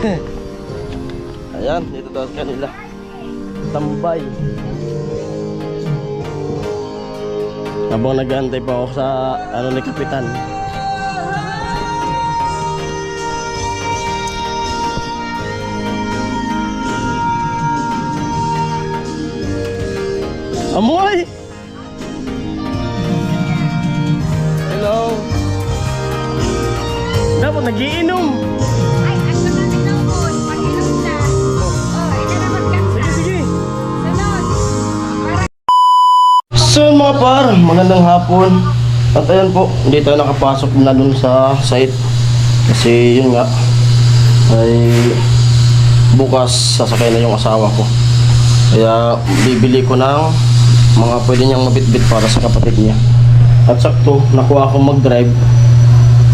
Ayan, dito daw sa kanila. Tambay. Habang nag-aantay pa ako sa ano ni Kapitan. Amoy! Hello! Dapat nagiinom! Ay, ano na tinapon? Pag-inom na. Oh, ina naman ka. Sige! Sunod. So mga par, magandang hapon. At ayan po, hindi tayo nakapasok na dun sa site. Kasi yun nga, ay bukas sasakay na yung asawa ko. Kaya bibili ko ng mga pwede niyang mabitbit para sa kapatid niya. At sakto, nakuha akong mag-drive.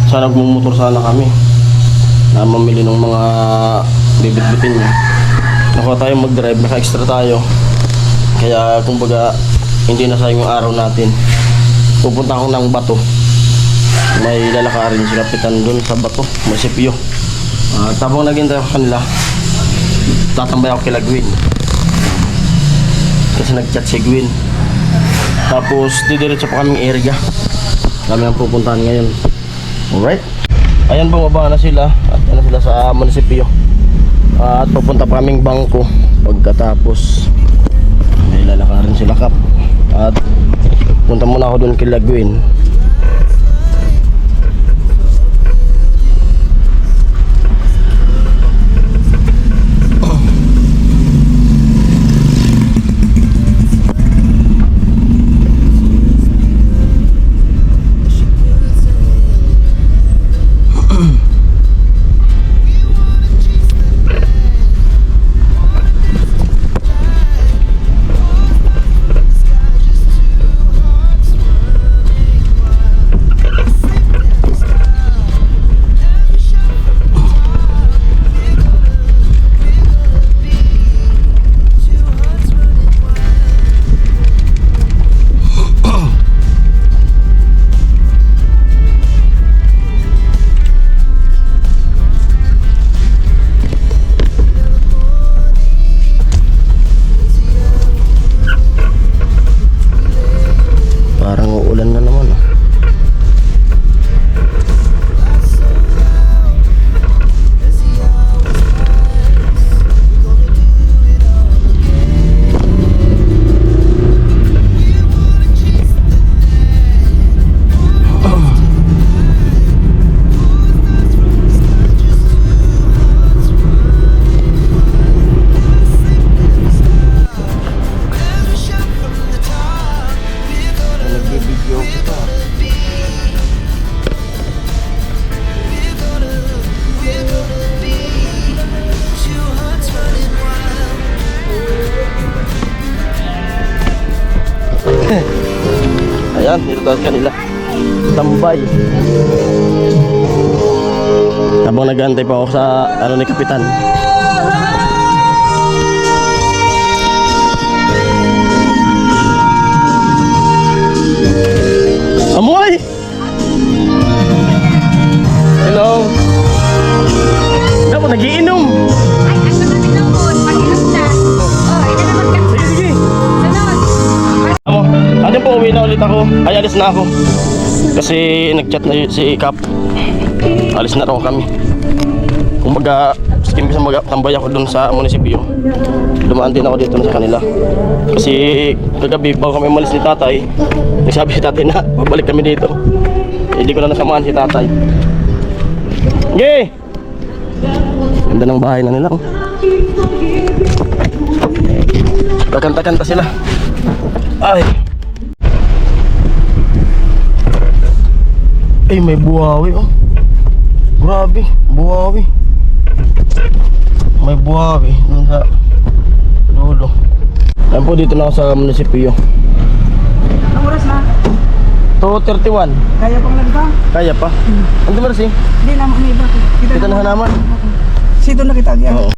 Sana nagmumotor sana kami na mamili ng mga bibitbitin niya. Nakuha tayo mag-drive, naka-extra tayo. Kaya kumbaga, hindi na sayang yung araw natin. Pupunta ako ng Bato. May lalakarin si Kapitan dun sa Bato, munisipyo. Tapos naghintay ako kanila, tatambay ako kila Gwen. Kasi nag-chat si Gwen. Tapos didiretso pa kaming area. Kami ang pupuntahan ngayon. Alright. Ayan, bumaba na sila. At ano sila sa munisipyo. At pupunta pa kaming bangko. Pagkatapos may lalakarin sila Kap. At punta muna ako dun kila Gwen. Ayan, dito tayo sa kanila. Tambay. Habang nag-aantay pa ako sa ano ni Kapitan. Amoy! Hello! Dapat nagiinom! Ay, ano na tinapon? Pag-inom na. Oh, ina naman ka. Sige! Sunod. Amo, ano po, uwi na ulit ako. Ay, alis na ako. Kasi nag-chat na si Kap. Alis na raw kami. Kumbaga, imbis na magtambay ako dun sa munisipyo, dumaan din ako dito na sa kanila. Kasi kagabi, bago kami umalis ni tatay, nagsabi si tatay na babalik kami dito. Hindi ko na nasamaan si tatay. Okay! Ganda ng bahay na nila. Kakanta-kanta sila. Ay! Ay, may buhawi oh. Grabe, buhawi. May buhawi dun sa dulo. Ayan po, dito na ako sa munisipyo. Anong oras na? 2:31. Kaya pang lagba? Kaya pa? Ano ba rin? Hindi na, may iba. Kita na naman. Sito na kita agad. Oo.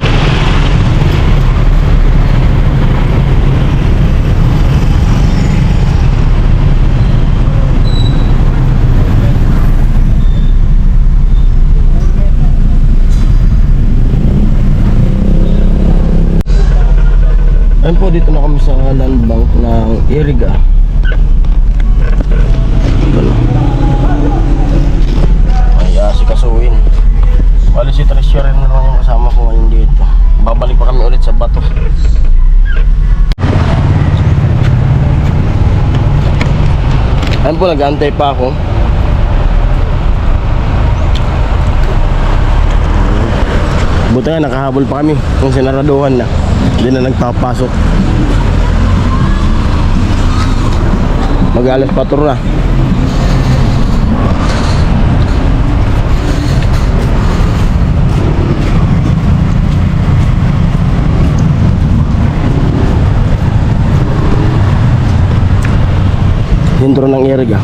po, dito na kami sa land bank ng Iriga. Ito na. Ay, asikasuhin. Bali si Tricia rin naman yung kasama ko ngayon dito. Babalik pa kami ulit sa bato. Ayun po, nag-aantay pa ako. Buti nga, nakahabol pa kami kung sinaraduhan na. Hindi na nagpapasok. Mag-alas 4 na. Sentro ng Iriga.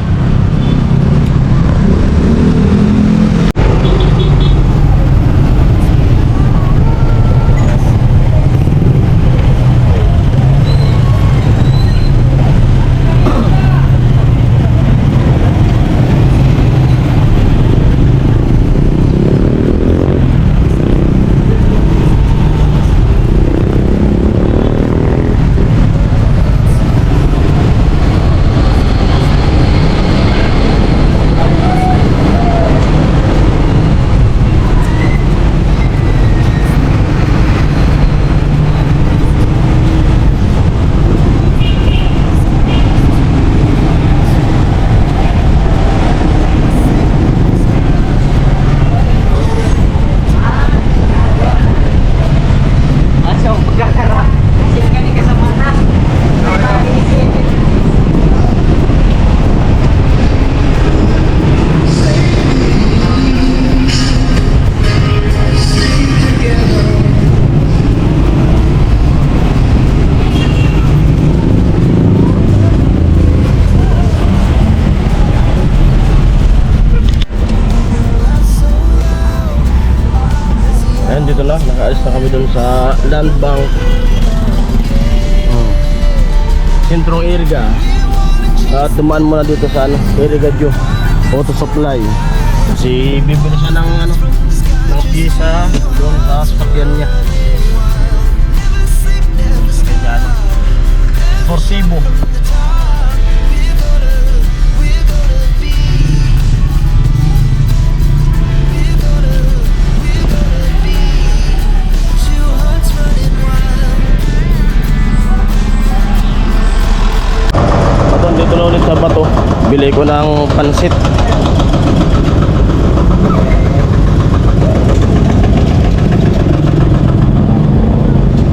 Ayan, dito na, nakaalis na kami dun sa land bank. Sentrong Iriga. At dumaan muna dito sa Iriga Joe Auto Supply. Kasi bibili siya ng ng pyesa doon sa sasakyan niya. Ayan. For Cebu. Dito na ulit sa bato. Bili ko ng pansit.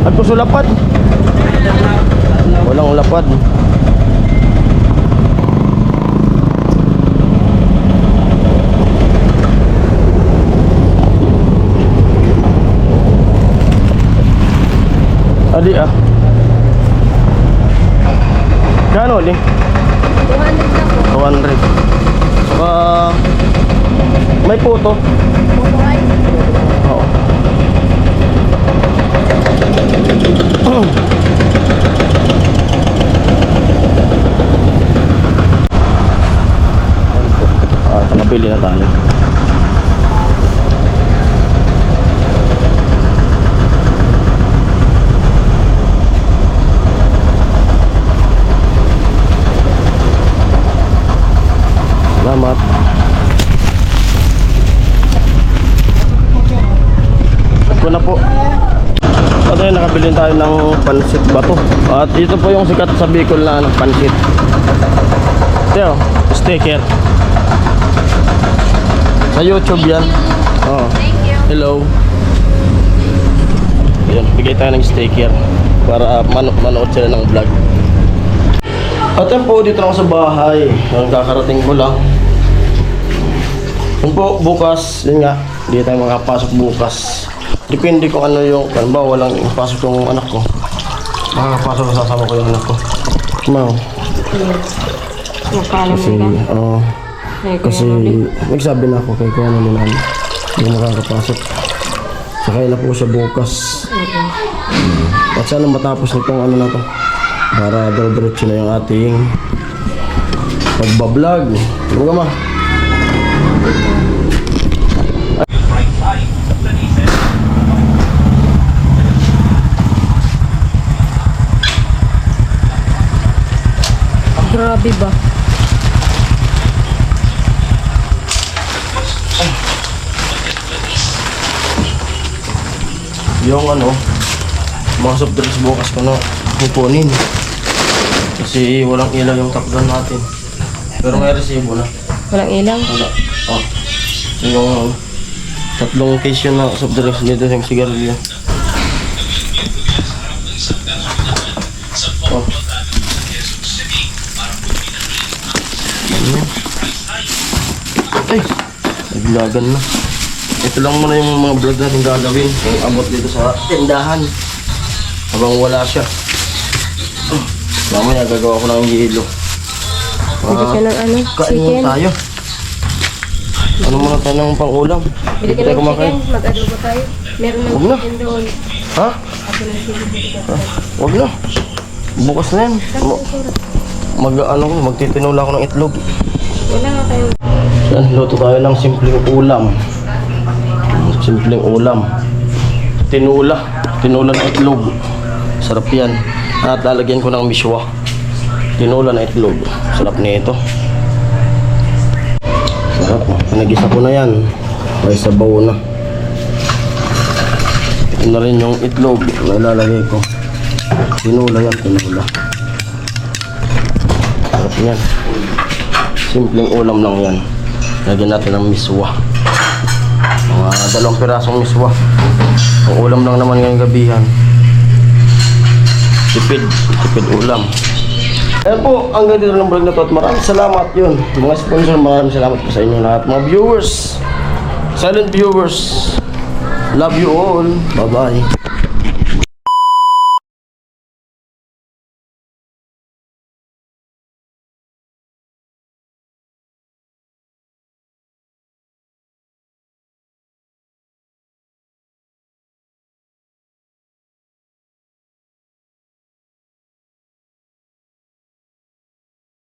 At puso lapad. Walang lapad. Adi ah. Kano ni? 200 na po. 200. May puto. Bubuhay. Oo. Nakabili na tayo. Salamat. Ito na po. At ayun, nakabili tayo ng pansit bato. At ito po yung sikat sa Bicol na pansit. Ito, sticker. Sa YouTube yan. Oh. Thank you. Hello. Ayan, bigay tayo ng sticker para manood sila ng vlog. At yan po, dito na ako sa bahay. Ang kakarating ko lang. Yun po, bukas, yun nga, hindi tayo makapasok bukas. Depende kung ano yung, ba, walang pasok yung anak ko. Makakapasok na sasama ko yung anak ko. Mau. Kasi, kasi, nagsabi na ako kay Kuya Noli namin. Hindi makakapasok. Sakay na po siya bukas. At sana matapos nitong ano na to. Para diretso na yung ating pagbablog. Ano ka ma? Grabe ba? Yung mga soft drinks bukas ko na kukunin. Kasi walang ilaw yung top gun natin. Pero may resibo na. Walang ilang? Wala. Oh. Yung tatlong case yun na soft drinks dito yung sigarilyo. Oh. Ayan. Ay! Naglagan na. Ito lang muna yung mga vlog natin gagawin. Yung abot dito sa tindahan. Habang wala siya. Mamaya gagawa ko ng yelo. Bili ka ng Kain chicken. muna tayo. Ano muna tayo ng pang-ulam? Bili ka Tayo ng kumakain. chicken. Mag-adobo tayo. Meron ng Huwag na. chicken doon. Ha? Ako ng chicken. Huwag na. Bukas na yan. Magtitinula ako ng itlog. Wala nga tayo. Yan, luto tayo ng simpleng ulam. Simpleng ulam. Tinula. Tinula na itlog. Sarap yan. At lalagyan ko ng miswa. Tinula na itlog. Sarap nito. Sarap. Pinagisa ko na yan. May sabaw na. Ito na rin yung itlog na ilalagay ko. Tinula yan. Tinula. Sarap yan. Simpleng ulam lang yan. Lagyan natin ng miswa. Mga 2 pirasong miswa. Ang ulam lang naman ngayong gabihan. Tipid ulam. Ayan po, ang ganda ng vlog na to at maraming salamat yun. Mga sponsor, maraming salamat po sa inyo lahat. Mga viewers, silent viewers, love you all. Bye bye.